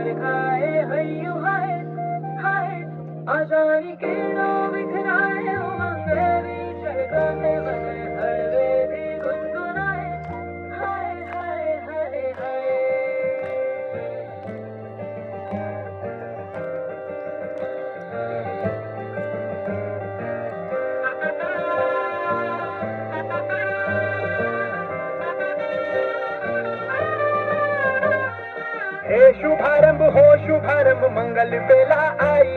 कर खाए हयू हाय हाय आजारी किरणों बिखराए उमंग भी चहकाते बने हरवे भी गुनगुनाए हाय हाय हाय हाय हे शुभारंभ हो शुभारंभ मंगल बेला आई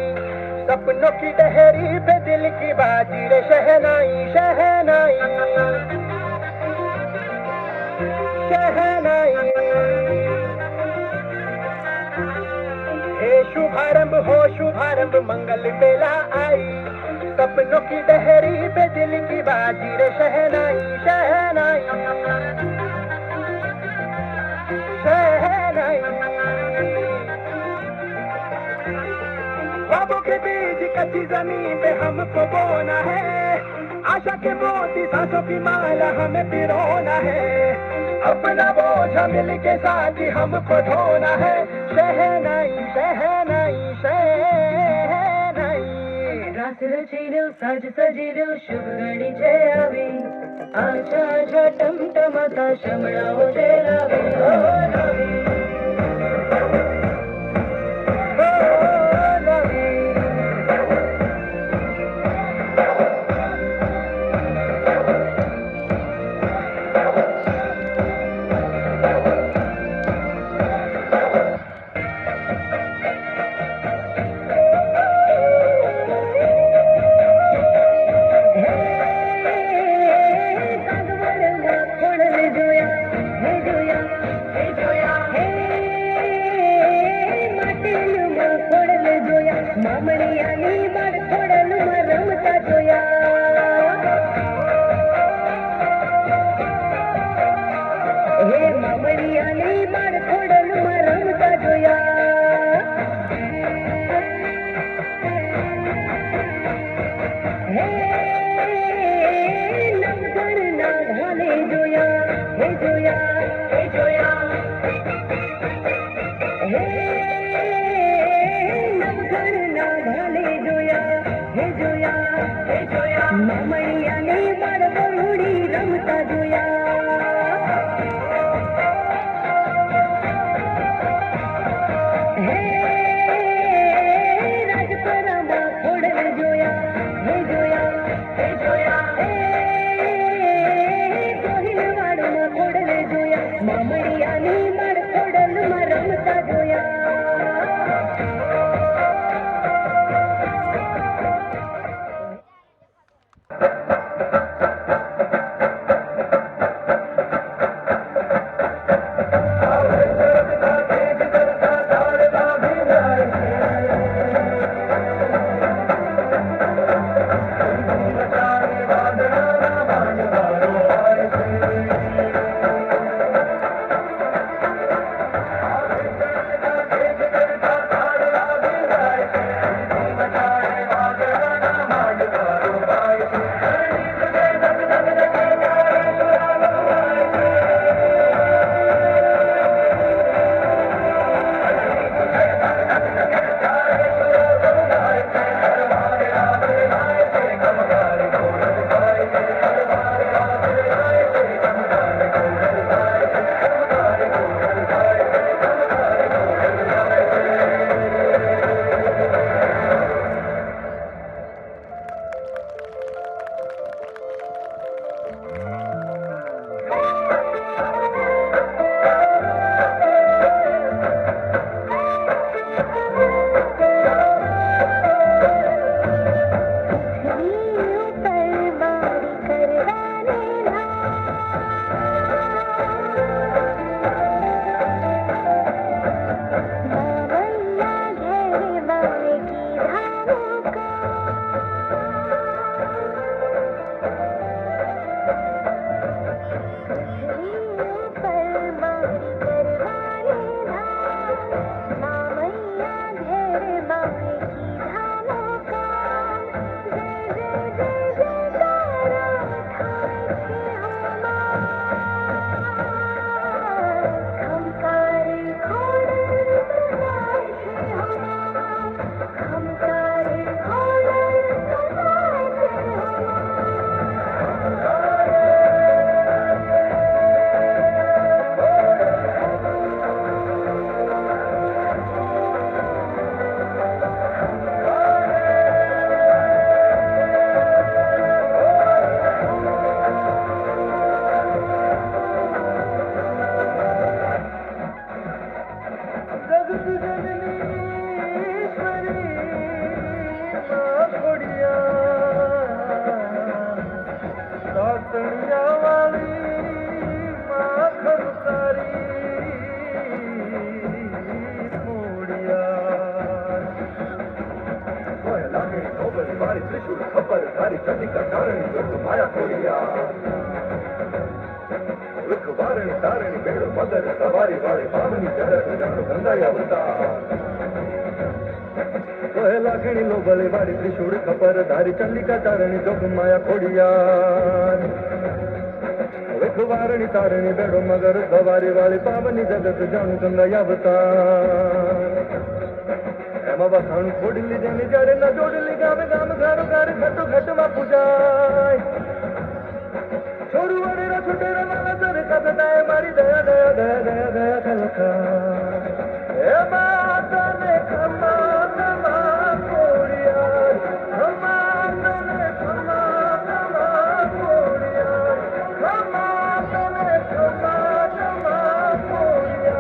सपनों की डहरी पे दिल की बाजी रे शहनाई शहनाई शहनाई हे शुभारंभ हो शुभारंभ मंगल बेला आई सपनों की डहरी पे दिल की बाजी रे शहनाई शहनाई शहनाई ख्वाबों के बीज कच्ची जमीन पे हमको बोना है आशा के मोती सांसों की माला हमें पिरोना है अपना बोझ मिल के साथ ही हमको ढोना है शहनाई शहनाई शहनाई रास रचिलो साज सजिलो शुभ घड़ी છે આવી આછા આછા ટમટમતા શમણાઓ છે લાવી ઓ લાવી મામણિયાની બાળ ખોડલમાં રમતા જોયા હે મામણિયાની બાળ ખોડલમાં રમતા જોયા હે નવઘણના ઢાલે જોયા હે જોયા હે જોયા હે મામણિયાની બાળ બહુડી રમતા જોયા હે રાજપરામાં ખોડલ જોયા હે જોયા बारी त्रिशूल खबर धारी चंडिका तारणी दुर्ग माया कोरिया वारणी तारणी बेड़ो मदर सवारी वाले पावनी जगत जानो गंगाया अवतार लाखणी लो बले वाली त्रिशूल खपर धारी चंडिका तारणी जोग माया खोड़िया वारणी तारणी बेड़ो मगर सवारी वाली पावनी जगत जानो गंगाया अवतार एमा बखाणु खोडली जेनी जड़े न जोड़ली गाम गाम घर घर घट घट मा पूजाय छोरू वडेरा छुटेरा माला सर कद दाए मारी दया दया दया दया दया कलका ए माता ने खमा खमा कोड़िया खमा ने खमा खमा कोड़िया खमा ने खमा खमा कोड़िया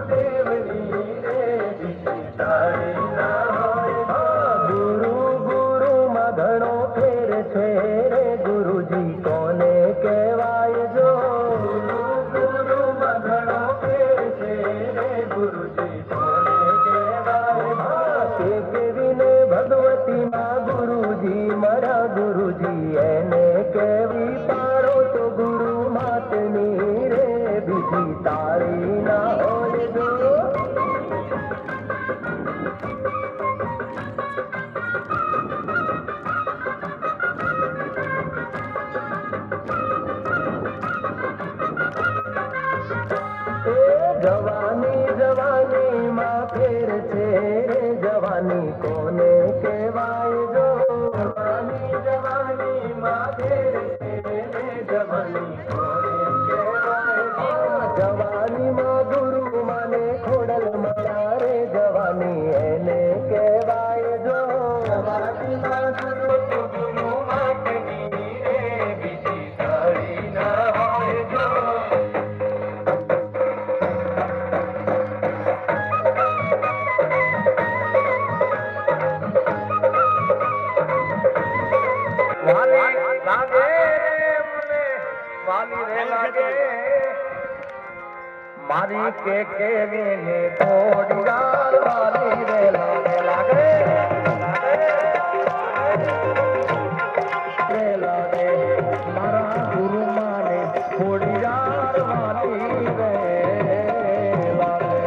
દેવની રે બીજી તારી ના હોય. ગુરુ ગુરુમાં ઘણો ફેર છે રે ગુરુજી કોને કહેવાય જો. ગુરુમાં ઘણો ફેર છે રે ગુરુજી કોને કહેવાય. કેવીને ભગવતી માં ગુરુજી મારા ગુરુજી એને કેવી પાડો તો ગુરુ માતની રે બીજી તારી ના હોય જો. જવાની જવાની માં ફેર છે રે જવાની કોને કહેવાય જો. જવાની જવાની માં ફેર છે રે જવાની કોને કહેવાય. જવાની માં ગુરુ માને ખોડલ મળ્યા રે જવાની એને કહેવાય જો. જવાની માં ગુરુ ગુરુ માતની રે બીજી તારી ના હોય જો. મારી કે કેવી ને કોડિયાર વાલી રે લાગે લાગે રે લાગે મારા ગુરુ માને કોડિયાર વાલી રે લાગે.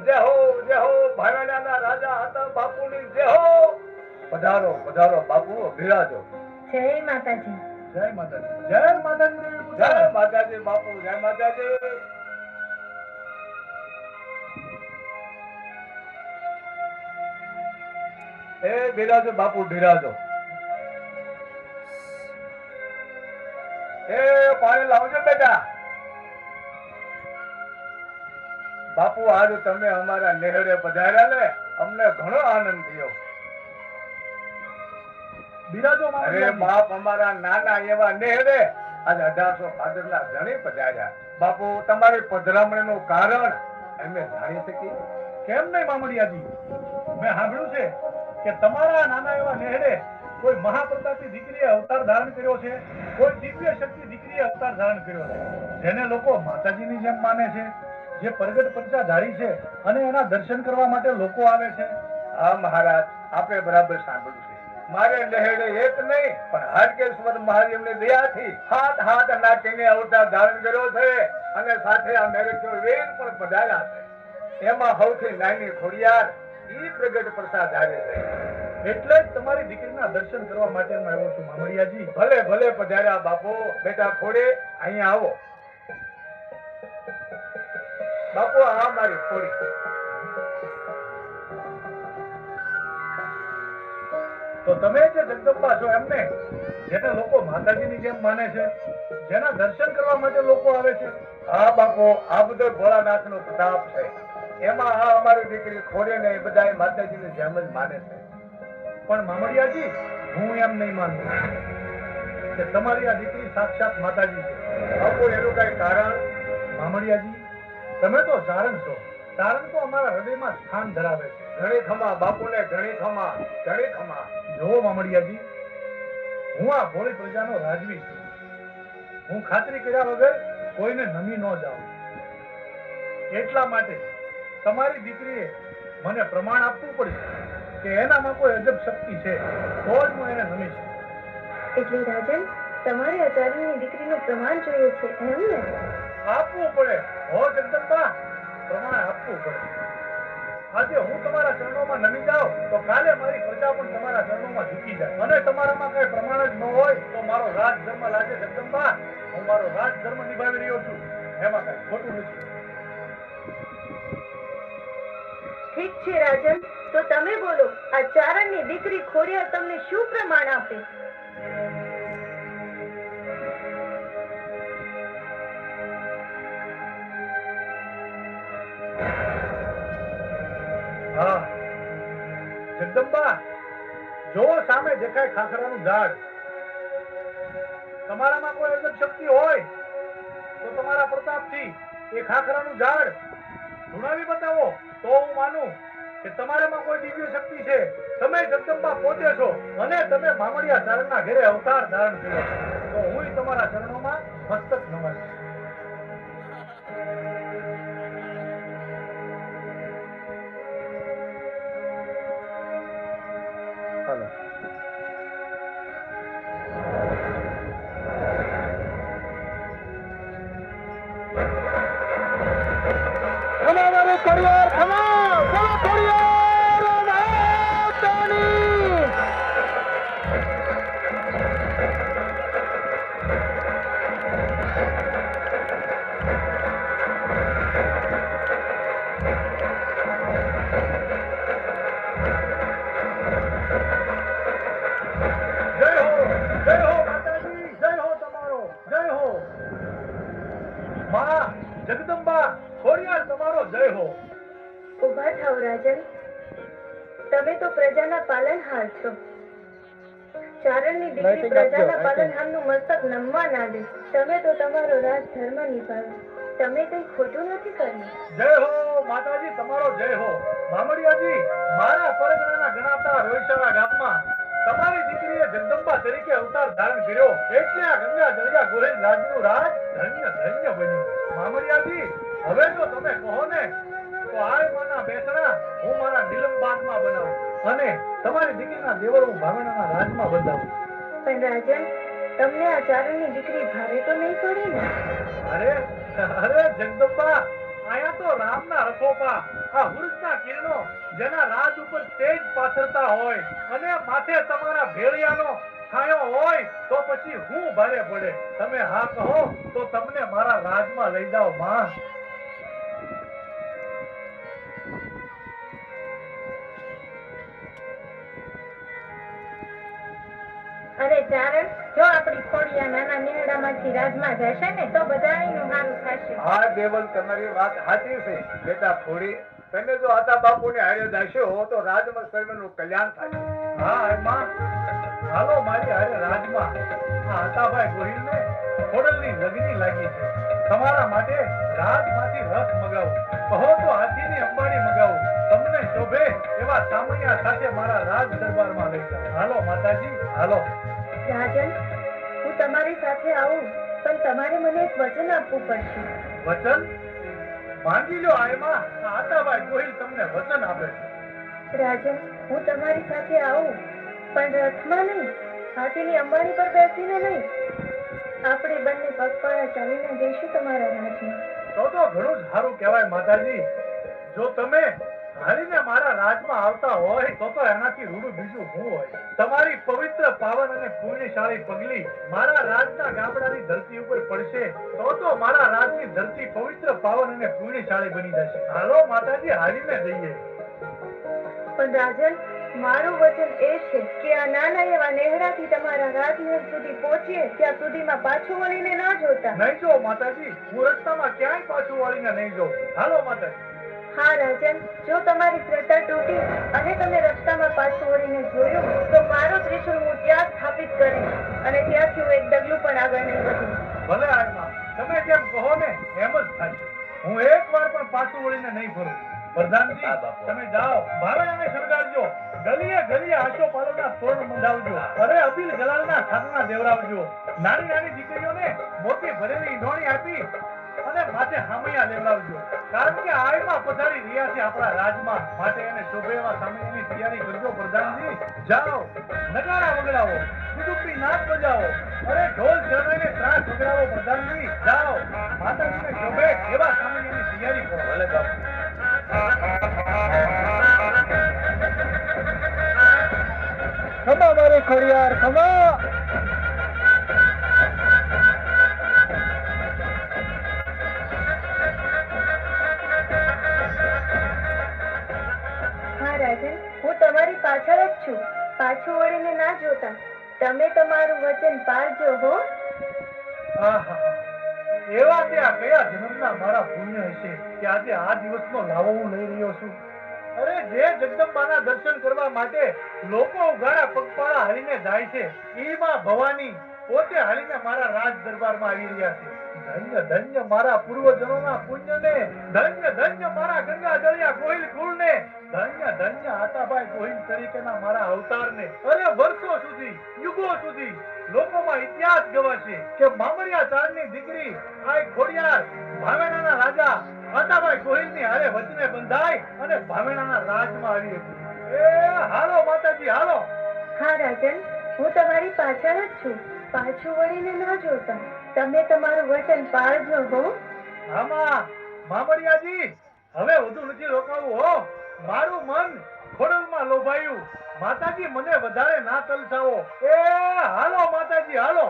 જય હો ભાઈવાડાના રાજા હતા બાપુની જય હો. પધારો પધારો બાપુ બિરાજો. જય માતાજી. જય માતાજી. જય માતાજી. જય માતાજી બાપુ. જય માતાજી. એ બિરાજો બાપુ બિરાજો. એ પાણી લાવજો બેટા. બાપુ આજ તમે અમારા નેહડે પધાર્યા ને અમને ઘણો આનંદ થયો. બિરાજો. અરે બાપ અમારા નાના એવા નેહડે આજે 1800 ભાદરના ધણી પધાર્યા. બાપુ તમારી પધરામણીનું કારણ અમે જાણી શકીએ? કેમ નહીં મામડિયાજી, મેં સાંભળ્યું છે કે તમારા નાના એવા નેહડે કોઈ મહાપ્રતાપી દીકરીએ અવતાર ધારણ કર્યો છે, કોઈ દિવ્ય શક્તિ દીકરીએ અવતાર ધારણ કર્યો છે, જેને લોકો માતાજીની જેમ માને છે, જે પ્રગટ પંચાધારી છે અને એના દર્શન કરવા માટે લોકો આવે છે. હા મહારાજ, આપે બરાબર સાંભળ્યું છે. મારે નેહડે એક નહીં પણ હાડકેશ્વર મહાદેવની દયાથી હાથ હાથ નાખીને અવતાર ધારણ કર્યો છે અને સાથે આ મેરેજો વીર પણ પધાર્યા છે. એમાં સૌથી નાની ખોડિયાર ઈ પ્રગટ પ્રસાદ ધારે છે. એટલે જ તમારી દીકરીના દર્શન કરવા માટે હું આવ્યો છું મામડિયાજી. ભલે ભલે પધાર્યા બાપુ. બેટા ખોડે અહીંયા આવો. બાપુ આ મારી ખોડી. તો તમે જે જગદંબા છો એમને, જેને લોકો માતાજીની જેમ માને છે, જેના દર્શન કરવા માટે લોકો આવે છે. હા બાપુ, આ બધો ભોળાનાથનો પ્રતાપ છે. એમાં આ અમારી દીકરી ખોડે ને એ બધા માતાજીની જેમ જ માને છે. પણ મામડિયાજી, હું એમ નહીં માનું કે તમારી આ દીકરી સાક્ષાત માતાજી છે. બાપુ એનું કઈ કારણ? મામડિયાજી, તમે તો ચારણ છો. ચારણ તો અમારા હૃદયમાં સ્થાન ધરાવે છે. ઘણી ખમા બાપુને, ઘણી ખમા, ઘણી ખમા. જો મામડિયાજી, હું આ ભોળી પ્રજાનો રાજવી છું. હું ખાતરી કર્યા વગર કોઈને નમી ન જાઉં. એટલા માટે તમારી દીકરીએ મને પ્રમાણ આપવું પડશે કે એનામાં કોઈ અજબ શક્તિ છે, તો જ હું એને નમીશ. એટલે રાજન, તમારે આચાર્યની દીકરીનું પ્રમાણ જોઈએ છે એમ ને? આપવું પડે હો જગદંબા, પ્રમાણ આપવું પડે. આજે હું તમારા ચરણોમાં નમી જાઉં તો કાલે મારી પ્રજા પણ તમારા ચરણોમાં ઝૂકી જાય. અને તમારામાં કઈ પ્રમાણ જ ન હોય તો મારો રાજ ધર્મ લાગે જગદંબા. હું મારો રાજ ધર્મ નિભાવી રહ્યો છું, એમાં કઈ ખોટું નથી. ઠીક છે રાજન, તો તમે બોલો, આ ચારણની દીકરી ખોડિયાર તમને શું પ્રમાણ આપે? હા જગદંબા, જો સામે દેખાય ખાખરાનું ઝાડ. તમારામાં કોઈ અજબ શક્તિ હોય તો તમારા પ્રતાપથી એ ખાખરાનું ઝાડ ધુણાવી બતાવો, તો હું માનું કે તમારામાં કોઈ દિવ્ય શક્તિ છે. તમે જગદંબા પોતે છો અને તમે મામડિયા ચારણના ઘરે અવતાર ધારણ કર્યો, તો હું તમારા ચરણોમાં મસ્તક નમાવીશ. જગદંબા ખોડિયાર તમારો જય હો. ઉભા થાઓ રાજન, તમે તો પ્રજાના પાલનહાર છો. ચારણની દીકરી પ્રજાના પાલનહારનું મસ્તક નમવા ના દે. તમે તો તમારો રાજ ધર્મ નિભાવો, તમે કઈ ખોટું નથી કર્યું. જય હો માતાજી, તમારો જય હો. મામડિયાજી, મારા પરગણાના ગણાતા રોઈશાળા ગામમાં તમારી દીકરીએ જગદંબા તરીકે અવતાર ધારણ કર્યો, એટલે આ ગંગા જળિયા ગોહિલ રાજનું રાજ ધન્ય ધન્ય બન્યું. મામડિયાજી, હવે જો તમે કહો ને તો આય માના બેસણા હું મારા નીલમ બાગમાં બનાવું અને તમારી દીકરીના દેવળ હું ભાવનાના રાજમાં બંધાવું. પણ રાજન, તમને આ ચારણની દીકરી ભારે તો નહીં પડી ને? અરે અરે જગદંબા, આયા તો રામના રસોપા, આ હુરજના કિરણો જેના રાજ ઉપર તેજ પાથરતા હોય અને માથે તમારા ભેળિયાનો છાયો હોય તો પછી હું ભારે પડે. તમે હા કહો તો તમને મારા રાજમાં લઈ જાઓ માં. અરે ચારણ, જો આપણી ખોડિયા નાના નેહડામાંથી રાજમાં જશે ને તો બધાયનું સારું થશે. હા દેવલ, તમારી વાત સાચી છે બેટા ખોડી. તમે જો આતા બાપુને હારે દાશો તો રાજમાં સર્વનું કલ્યાણ થાય. હા માં, હાલો મારી હારે રાજમાં. આ આતાભાઈ ગોહિલને ખોડલની લગની લાગી છે. તમારા માટે રાજમાંથી રથ મગાવું, કહો તો હાથીની અંબાડી મગાવું. તમને શોભે એવા સામૈયા સાથે મારા રાજ દરબારમાં લઈ જાઓ. હાલો માતાજી, હાલો. રાજન, હું તમારી સાથે આવું, પણ તમારે મને એક વચન આપવું પડશે. વચન માંગી લો આયમાં. આતાભાઈ ગોહિલ તમને વચન આપે છે. રાજન, હું તમારી સાથે આવું, પણ રથમાં નહીં, હાથીની અંબાડી પર બેસીને નહીં. આપણે બંને પગપાળા ચાલીને જઈશું તમારા રાજમાં. તો ઘણું જ સારું કહેવાય માતાજી. જો તમે હારીને મારા રાજમાં આવતા હોય તો એનાથી રૂડું બીજું શું હોય. તમારી પવિત્ર પાવન અને પુણ્યશાળી પગલી મારા રાજના ગામડાની ધરતી ઉપર પડશે તો મારા રાજની ધરતી પવિત્ર પાવન અને પુણ્યશાળી બની જશે. હાલો માતાજી, હારીને જઈએ. પણ રાજન, મારું વચન એ છે કે આ નાના એવા નેહડાથી તમારા રાજમહેલ સુધી પહોંચીએ ત્યાં સુધીમાં પાછું વળીને ન જોતા. નહીં જો માતાજી, હું રસ્તામાં ક્યાંય પાછું વળીને નહીં જોઉં. હાલો માતાજી. હા રાજન, જો તમારી શ્રદ્ધા તૂટી અને તમે રસ્તામાં પાછું વળીને જોયું તો મારો ત્રિશૂળ હું ત્યાં સ્થાપિત કરીશ અને ત્યાંથી હું એક ડગલું પણ આગળ નહીં વધું. ભલે આયમાં, તમે જેમ કહો ને એમ જ થશે. હું એક વાર પણ પાછું વળીને નહીં ફરું. પ્રધાનજી હા, બાપુ. તમે જાઓ ભાવેણાને શણગારજો, ગલીએ ગલીએ આશો પાલોના તોરણ મંડાવજો, અરે અબીલ જલાલના ખાતના દેવરાવજો, નાની નાની દીકરીઓને મોટી ભરેલી ઈંઢોણી આપી અને માથે હામૈયા લેવડાવજો, કારણ કે આયમાં પધારી રહ્યા છે આપણા રાજમાં, માટે એને શોભે એવા સામૈયાની તૈયારી કરજો પ્રધાનજી. જાઓ, નગારા વગડાવો, કુટુંબી નાચ બજાવો, અરે ઢોલ ચરણાઈને ત્રાસ વગડાવો પ્રધાનજી. જાઓ, માતાજીને શોભે એવા સામૈયાની તૈયારી કરો. ભલે બાપુ. ખમા મારે ખોડિયાર ખમા. હા રાજન, હું તમારી પાછળ જ છું. પાછું વળીને ના જોતા. તમે તમારું વચન પાળજો હો. આહા, એવા તે આ કયા જન્મના મારા પુણ્ય હશે કે આજે આ દિવસનો લાવો હું લઈ રહ્યો છું. અરે જે જગદંબાના દર્શન કરવા માટે લોકો ઉઘાડા પગપાળા હાલીને જાય છે, ઈમાં ભવાની પોતે હાલીને મારા રાજ દરબારમાં આવી રહ્યા છે. ધન્ય ધન્ય મારા પૂર્વજનોના પુણ્યને, ધન્ય ધન્ય મારા ગંગા જળિયા કોહિલ કુળને, ધન્ય ધન્ય આતાભાઈ કોહિલ તરીકેના મારા અવતારને. અરે વર્ષો સુધી, યુગો સુધી લોકોમાં ઇતિહાસ ગવાશે કે મામરિયા ચારણની દીકરી આ ખોડિયાર ભાવેણાના રાજા આતાભાઈ કોહિલની હારે વચને બંધાઈ અને ભાવેણાના રાજમાં આવી હતી. એ હાલો માતાજી હાલો. હા રાજન, હું તમારી પાછળ જ છું. પાછું વળીને ના જોતા. તમે તમારું વચન પાળજો હો. આમાં મામરિયાજી હવે વધુ નથી રોકાવું હો. મારું મન ખોડલમાં લોભાયું. માતાજી મને વધારે ના તલસાવો. એ હાલો માતાજી હાલો.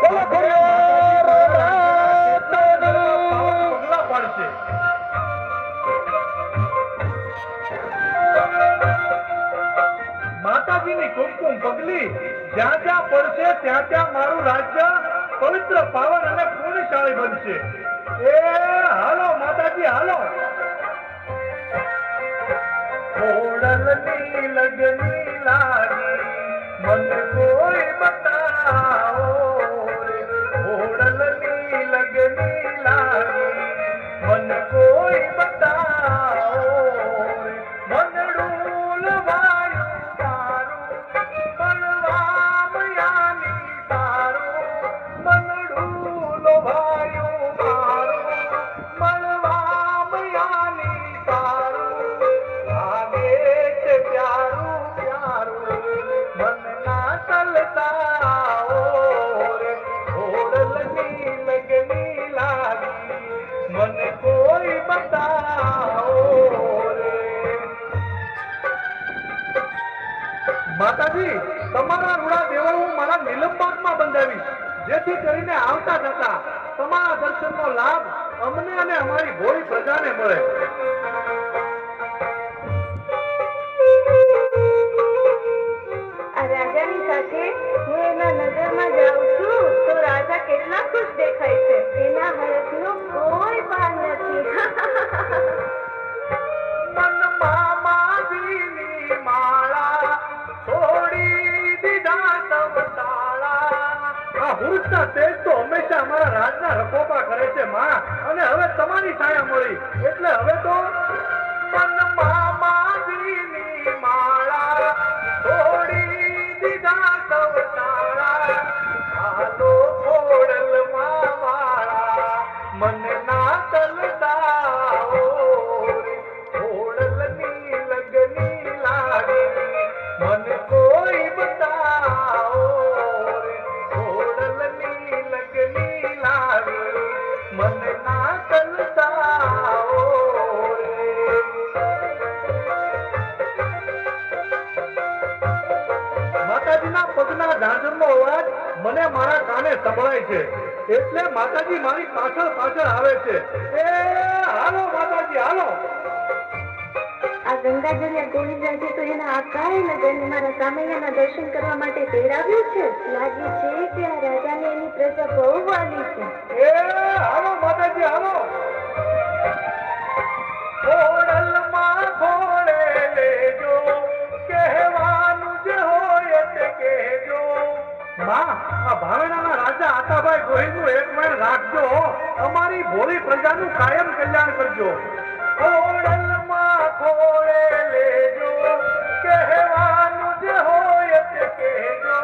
બોલો ખોડિયાર પગલા પાડશે. માતાજીની કુમકુમ પગલી જ્યાં જ્યાં પડશે ત્યાં ત્યાં મારું રાજ્ય પવિત્ર પાવન અને પુણ્યશાળી બનશે. એ હાલો માતાજી હાલો. ખોડલની લગની લાગી મન કોઈ બતાવો રે, ખોડલની લગની લાગી મન કોઈ બતાવો રે, મનડું લવાયું તારું બળવામયાની તારું, મનડું લવાયું તારું બળવામયાની તારું, લાગે છે પ્યારું પ્યારું મન ના તલતાઓ રે, ખોડલની લગની લાગી મન કોઈ બતાવો રે. માતાજી તમારા રૂડા દેવો હું મારા નિલંબાગમાં બંધાવીશ, જેથી કરીને આવતા જતા તમારા દર્શનનો લાભ અમને અને અમારી ભોળી પ્રજાને મળે. આ રાજાની સાથે હું એના નગરમાં જાઉં છું તો રાજા કેટલા ખુશ દેખાય છે. એના હરખનું કોઈ ભાન નથી. મનમાં માધીની માળા છોડી દીધા તવ તાળા. આ હુરુચના તેજ તો હંમેશા અમારા રાજના રખોપા કરે છે માં, અને હવે તમારી છાયા મળી એટલે હવે તો મનમાં માધીની માળા છોડી દીધા તવ તાળા. હાલો ખોડલમાં વાળા મન ના તલતાઓ રે, ખોડલની લગની લાગી મન કોઈ બતાવો રે, ખોડલની લગની લાગી મન ના તલતાઓ રે. માતાજીના પગના ઝાંઝરનો અવાજ મને મારા કાને સંભળાય છે, એટલે માતાજી મારી પાછળ પાછળ આવે છે. એ હાલો માતાજી હાલો. આ ગંગાજળિયા ગોવિંદરાજે તો એના આકાય નગરને મારા સામૈયાના દર્શન કરવા માટે તેડાવ્યું છે. લાગે છે કે આ રાજાને એની પ્રજા બહુ વાલી છે. એ હાલો માતાજી હાલો. આ ભાવેણાના રાજા આતાભાઈ ગોહિલનું એક વેણ રાખજો. અમારી ભોળી પ્રજાનું કાયમ કલ્યાણ કરજો. ખોડલમાં ખોળે લેજો, કહેવાનું જે હોય તે કહેજો.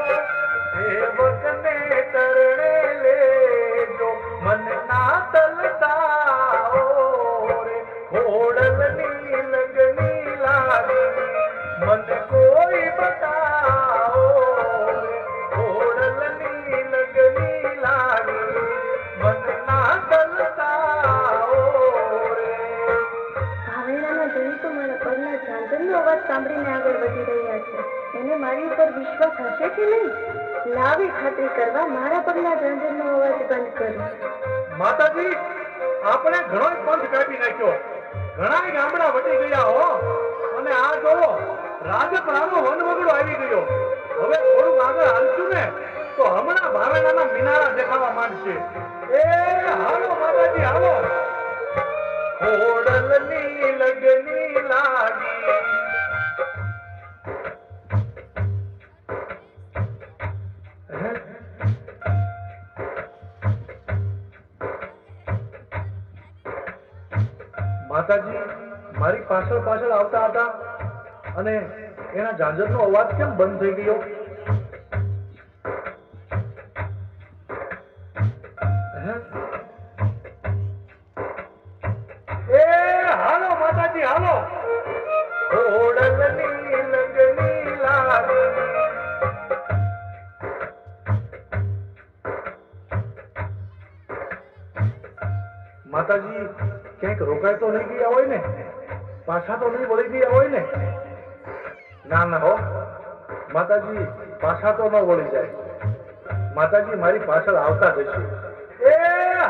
સેવકને તરણે લેજો, મનના તલતાઓ રે. ખોડલની લગની લાગી મને કોઈ બતાવો રે. ખોડલની લગની લાગી મનના તલતાઓ રે. ભાવેણાના ધણી તો મારા પગના ઝાંઝરનો અવાજ સાંભળીને આગળ વધી રહ્યા છે. એને મારી ઉપર વિશ્વાસ હશે કે નહીં? લાવી ખાતરી કરવા મારા પગના ઝાંઝરનો અવાજ બંધ કરું. માતાજી, આપણે ઘણો પંથ કાપી નાખ્યો, ઘણા ગામડા વટી ગયા હો. અને આ જોવો, રાજપરાનો વનવગડો આવી ગયો. હવે થોડુંક આગળ હાલશું ને તો હમણાં ભાવેણાના મિનારા દેખાવા માંડશે. એ હાલો માતાજી, હાલો. ખોડલની લગની લાગી માતાજી મારી પાછળ પાછળ આવતા હતા અને એના ઝાંઝરનો અવાજ કેમ બંધ થઈ ગયો? એ હાલો માતાજી, હાલો. ખોડલની લગની લાગી માતાજી, ક્યાંક રોકાય તો નહીં ગયા હોય ને? પાછા તો નહીં વળી ગયા હોય ને? ના ના હો માતાજી, પાછા તો ન વળી જાય. માતાજી મારી પાછળ આવતા જશે. એ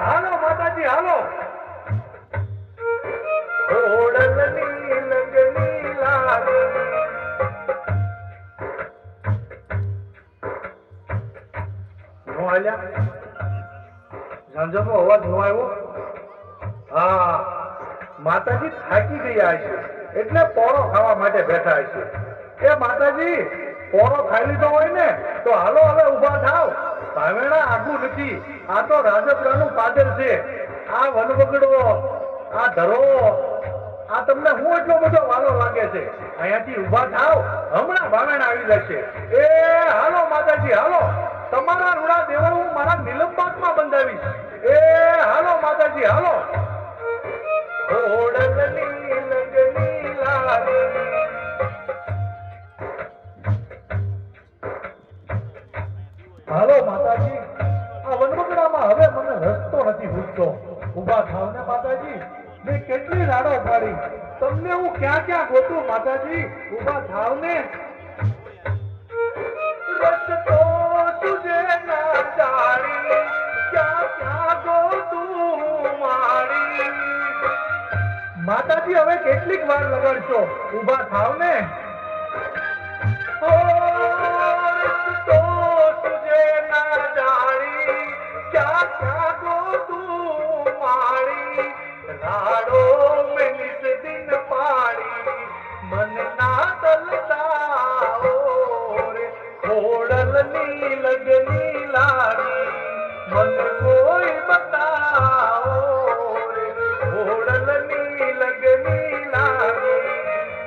હાલો માતાજી, હાલો. ખોડલની લગની લાગી નો આલ્યા, ઝાંઝરનો અવાજ નો આવ્યો. હા, માતાજી થાકી ગયા છે એટલે પોળો ખાવા માટે બેઠા છે. એ માતાજી, પોળો ખાઈ લીધો હોય ને તો હાલો હવે ઊભા થાવ. ભાવેણા આગું નથી, આ તો રાજપરાનું પાદર છે. આ વનવગડો, આ ધરો, આ તમને હું એટલો બધો વાલો લાગે છે? અહીંયાથી ઊભા થાવ, હમણાં ભાવેણા આવી જશે. એ હાલો માતાજી, હાલો. તમારા રૂડા દેવા હું મારા નિલંબાગમાં બંધાવીશ. એ હાલો માતાજી, હાલો. ખોડલની લગની લાગી હાલો માતાજી, આ વનવગડામાં હવે મને રસ્તો નથી પૂછતો. ઊભા થાવ ને માતાજી, મેં કેટલી રાડો પાડી, તમને હું ક્યાં ક્યાં ગોતું માતાજી? ઊભા થાવ ને. રસ્તો તુજે ના જાણી, ક્યાં ક્યાં ગોતું મારી. માતાજી હવે કેટલીક વાર લગાડશો? ઊભા થાવ ને. તો તુજે ના જાણી, ક્યાં ક્યાં ગોતું મારી. રાડો મેં નિત દિન પાડી, મન ના તલતાઓ રે. ખોડલની લગની લાગી મન કોઈ બતાવો રે. ખોડલની લગની લાગી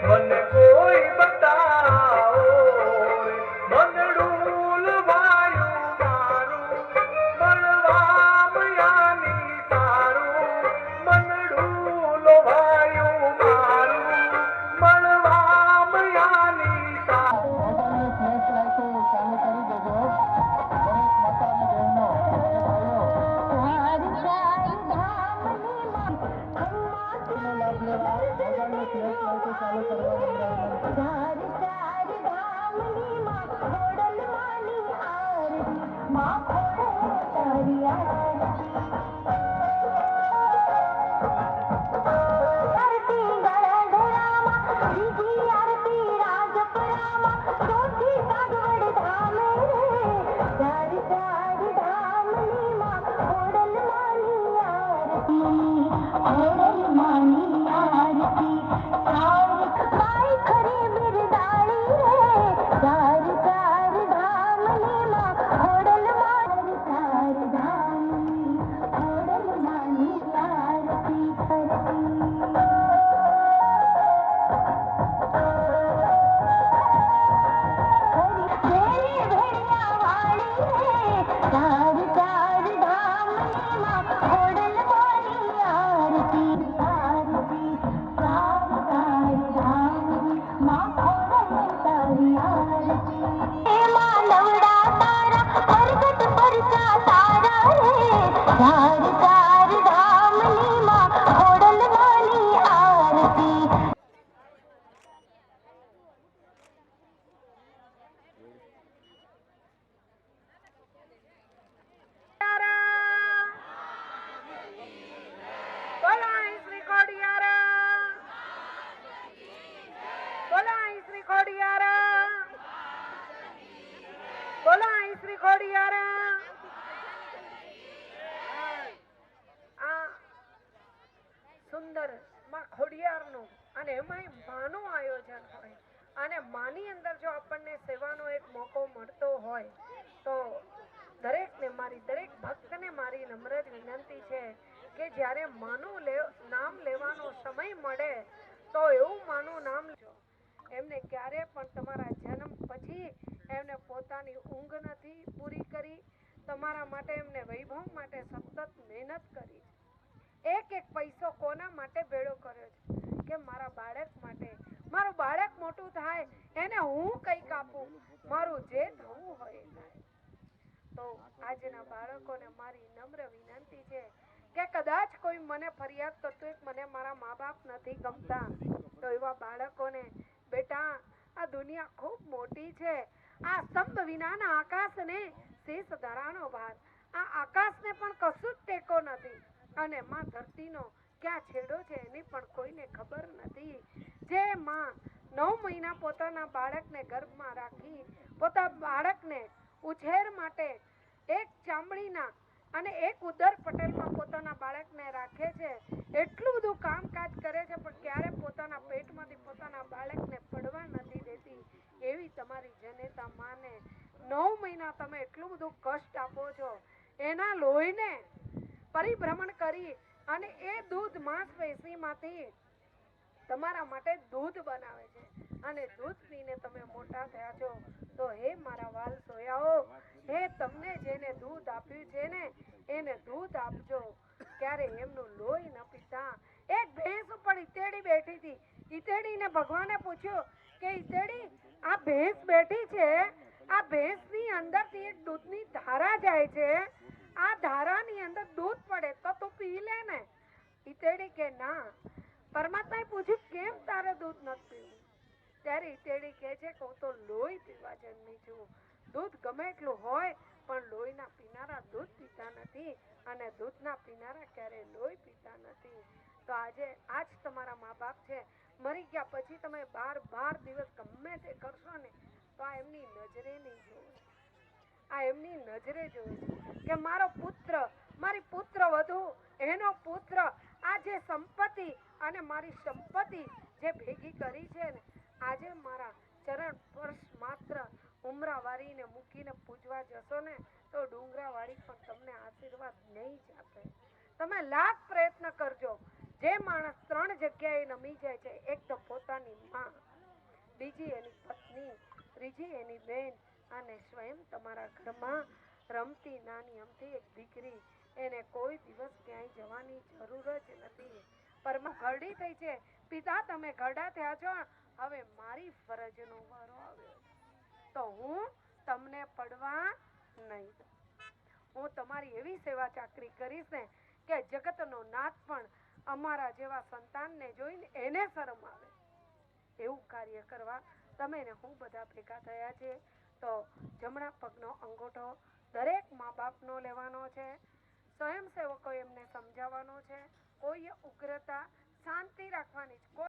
મન કોઈ બતાવો રે. મનડુલ વાયું મારું, મળવામ યાની તારું. મનડુલ વાયું મારું, મળવામ યાની તારું. ખરે બિરદાળી રે, ચાર ચાર ધામની માં ખોડલ માં અને એમાંય માનું આયોજન હોય અને માની અંદર જો આપણને સેવાનો એક મોકો મળતો હોય તો દરેકને દરેક ભક્તને મારી નમ્ર વિનંતી છે કે જ્યારે માનું નામ લેવાનો સમય મળે તો એવું માનું નામ લેજો. એમને ક્યારે પણ તમારા જન્મ પછી એમને પોતાની ઊંઘ નથી પૂરી કરી. તમારા માટે એમને વૈભવ માટે સતત મહેનત કરી છે. એક એક પૈસો કોના માટે ભેળો કર્યો છે કે મારા બાળક માટે, મારું બાળક મોટું થાય એને હું કંઈક આપું, મારું જે થવું હોય એ થાય. તો આજના બાળકોને મારી નમ્ર વિનંતી છે કે કદાચ કોઈ મને ફરિયાદ કરતું હોય મને મારા મા બાપ નથી ગમતા, તો એવા બાળકોને બેટા આ દુનિયા ખૂબ મોટી છે. આ સ્તંભ વિનાના આકાશને શેષ ધરાનો ભાર, આ આકાશને પણ કશું જ ટેકો નથી અને માં ધરતીનો ક્યાં છેડો છે એની પણ કોઈને ખબર નથી. જે માં 9 મહિના પોતાના બાળકને ગર્ભમાં રાખી પોતાના બાળકને ઉછેર માટે એક ચામડીના અને એક ઉદર પટેલમાં પોતાના બાળકને રાખે છે, એટલું બધું કામકાજ કરે છે પણ ક્યારે પોતાના પેટમાંથી પોતાના બાળકને પડવા નથી દેતી. એવી તમારી જનેતા માને 9 મહિના તમે એટલું બધું કષ્ટ આપો છો. એના લોહીને પરિભ્રમણ કરી અને એ દૂધ માંસપેશીમાંથી તમારા માટે દૂધ બનાવે છે અને દૂધ પીને તમે મોટા થયા છો. તો હે મારા વાલ સોયાઓ, હે તમને જેને દૂધ આપ્યું છે ને એને દૂધ આપજો, ક્યારે એમનું લોહી ન પીતા. એક ભેંસ ઉપર ઈતેડી બેઠી હતી. ઈતેડીને ભગવાને પૂછ્યું કે ઈતેડી આ ભેંસ બેઠી છે, આ ભેંસની અંદરથી એક દૂધની ધારા જાય છે, આ ધારાની અંદર દૂધ પડે તો તું પી લે ને. ઈતેડી કે ના. પરમાત્માએ પૂછ્યું કેમ તારે દૂધ નથી પીવું? ત્યારે ઈતેડી કહે છે કે હું તો લોહી પીવા જન્મી છું. દૂધ ગમે એટલું હોય પણ લોહીના પીનારા દૂધ પીતા નથી અને દૂધના પીનારા ક્યારે લોહી પીતા નથી. તો આજે આજ તમારા મા બાપ છે, મરી ગયા પછી તમે 12 દિવસ ગમે તે કરશો ને તો આ એમની નજરે નહીં જોવે, આ એમની નજરે જોવે છે કે મારો પુત્ર, મારી પુત્ર વધુ, એનો પુત્ર આ જે સંપત્તિ અને મારી સંપત્તિ જે ભેગી કરી છે ને આજે મારા ચરણ સ્પર્શ માત્ર ઉમરાવાળીને મૂકીને પૂજવા જશો ને તો ડુંગરાવાળી પણ તમને આશીર્વાદ નહીં જ આપે. તમે લાખ પ્રયત્ન કરજો. જે માણસ 3 જગ્યાએ નમી જાય છે, એક તો પોતાની માં, બીજી એની પત્ની, ત્રીજી એની બેન અને સ્વયં તમારા ઘરમાં રમતી નાની અમથી એક દીકરી, એને કોઈ દિવસ ક્યાંય જવાની જરૂર જ નથી. પરમાં ઘરડી થઈ છે, પિતા તમે ઘરડા થયા છો, હવે મારી ફરજનો વારો આવ્યો તો હું તમને પડવા નહીં દઉં. હું તમારી એવી સેવા ચાકરી કરીશ ને કે જગતનો નાથ પણ અમારા જેવા સંતાનને જોઈને એને શરમ આવે. એવું કાર્ય કરવા તમે ને હું બધા ભેગા થયા છે. તો જમણા પગનો અંગૂઠો દરેક મા બાપનો લેવાનો છે. સ્વયંસેવકો એમને સમજાવવાનો છે. કોઈએ ઉગ્રતા, શાંતિ રાખવાની છે.